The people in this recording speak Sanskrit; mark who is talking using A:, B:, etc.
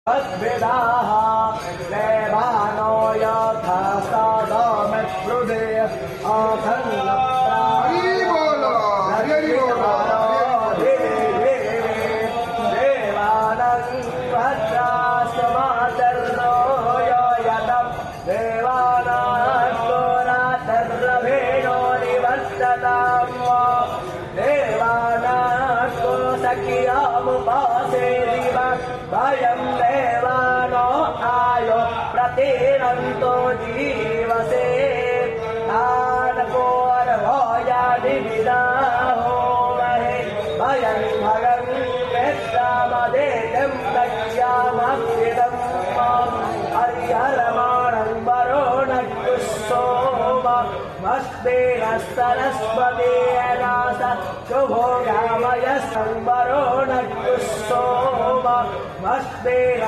A: तद्विदाः देवानो यथा सादमित्रुदे देवानङ्गत्रास्मातर्नो यतं देवानात्मरातर्रभेणो निवर्तताम् देवानात्मो सखियामुपासे दिवा वयं देवानो आयो प्रतिरन्तो जीवसे आनकोर्भोजादिविदाहो महे वयं भगं मित्रमदेजं गच्छामस्थितं हरिहरमाणं वरुणकुस्सोमस्तेन सरस्वतेनास शुभोगामय संवरुणकुस्सोमस्तेन